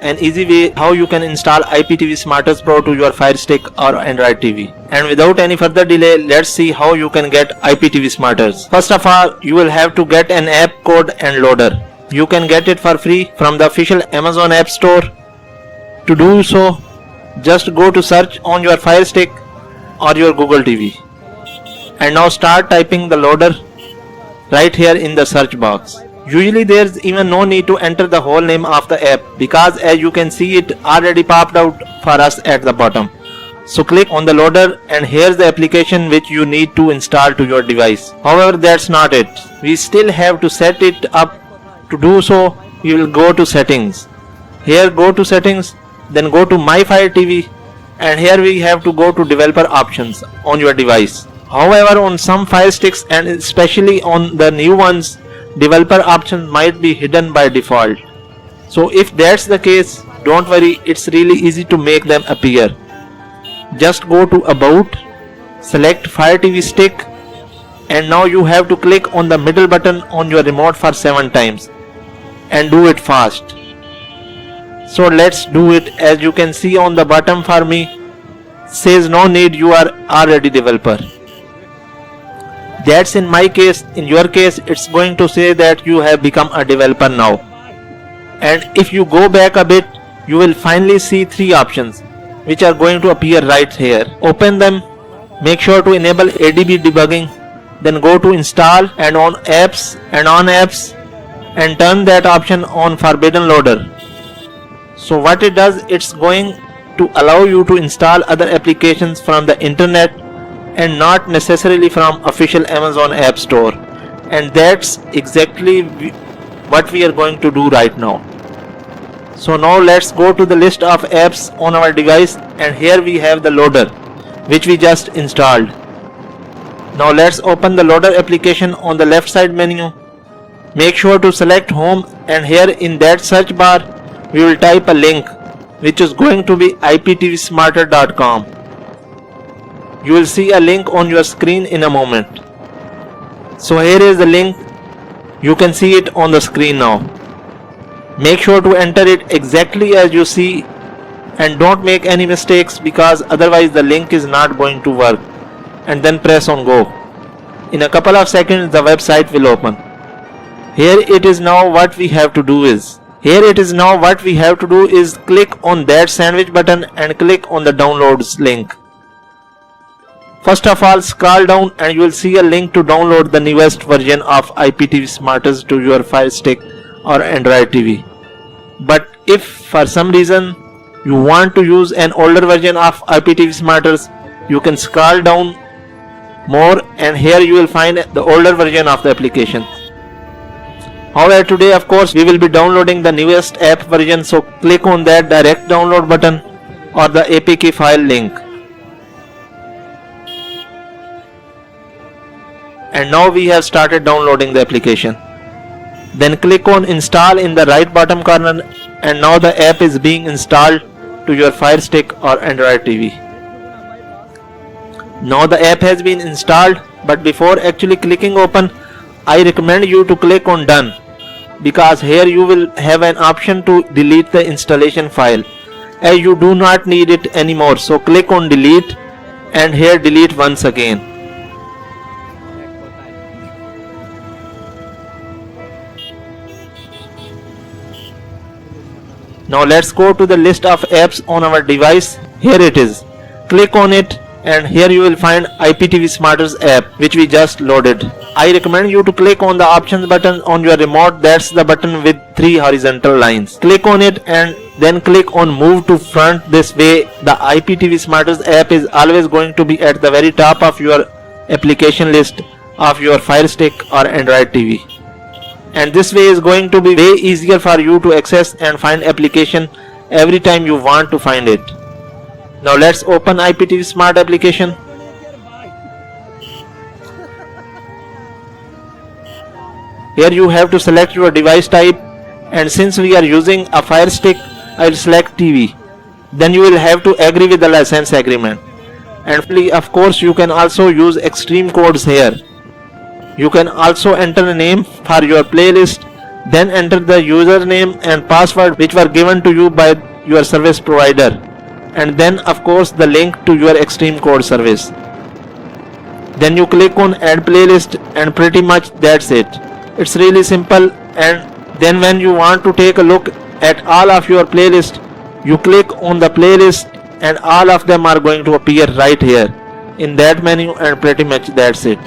an easy way how you can install Iptv Smarters Pro to your Fire Stick or Android TV. And without any further delay, let's see how you can get Iptv Smarters. First of all, you will have to get an app code and loader. You can get it for free from the official Amazon App Store. To do so, just go to search on your Fire Stick or your Google TV. And now start typing the loader right here in the search box. Usually there's even no need to enter the whole name of the app because as you can see it already popped out for us at the bottom. So click on the loader and here's the application which you need to install to your device. However, that's not it. We still have to set it up. To do so, you will go to settings. Here go to settings, then go to My Fire TV, and here we have to go to developer options on your device. However, on some Fire Sticks and especially on the new ones, developer options might be hidden by default. So if that's the case, don't worry, it's really easy to make them appear. Just go to About, select Fire TV Stick, and now you have to click on the middle button on your remote for 7 times and do it fast. So let's do it. As you can see on the bottom for me says no need, you are already developer. That's in my case. In your case, it's going to say that you have become a developer now. And if you go back a bit, you will finally see 3 options which are going to appear right here. Open them, make sure to enable ADB debugging, then go to install and on apps and turn that option on forbidden loader. So what it does, it's going to allow you to install other applications from the internet and not necessarily from official Amazon App Store. And that's exactly what we are going to do right now. So now let's go to the list of apps on our device, and here we have the loader which we just installed. Now let's open the loader application on the left side menu. Make sure to select home, and here in that search bar we will type a link which is going to be iptvsmarter.com. You will see a link on your screen in a moment. So here is the link. You can see it on the screen now. Make sure to enter it exactly as you see and don't make any mistakes because otherwise the link is not going to work. And then press on go. In a couple of seconds the website will open. Here it is now what we have to do is click on that sandwich button and click on the downloads link. First of all, scroll down and you will see a link to download the newest version of Iptv Smarters to your Fire Stick or Android TV. But if for some reason you want to use an older version of Iptv Smarters, you can scroll down more and here you will find the older version of the application. However, today of course we will be downloading the newest app version, so click on that direct download button or the APK file link. And now we have started downloading the application. Then click on install in the right bottom corner, and now the app is being installed to your Fire Stick or Android TV. Now the app has been installed, but before actually clicking open, I recommend you to click on done because here you will have an option to delete the installation file as you do not need it anymore. So click on delete and here delete once again. Now let's go to the list of apps on our device. Here it is. Click on it and here you will find Iptv Smarters app which we just loaded. I recommend you to click on the options button on your remote. That's the button with 3 horizontal lines. Click on it and then click on move to front. This way the Iptv Smarters app is always going to be at the very top of your application list of your Fire Stick or Android TV. And this way is going to be way easier for you to access and find application every time you want to find it. Now let's open Iptv Smart application. Here you have to select your device type, and since we are using a Fire Stick, I will select TV. Then you will have to agree with the license agreement. And of course you can also use extreme codes here. You can also enter a name for your playlist Then enter the username and password which were given to you by your service provider, and then of course the link to your Extreme Code service. Then you click on add playlist, and pretty much that's it. It's really simple. And then when you want to take a look at all of your playlist, you click on the playlist and all of them are going to appear right here in that menu, and pretty much that's it.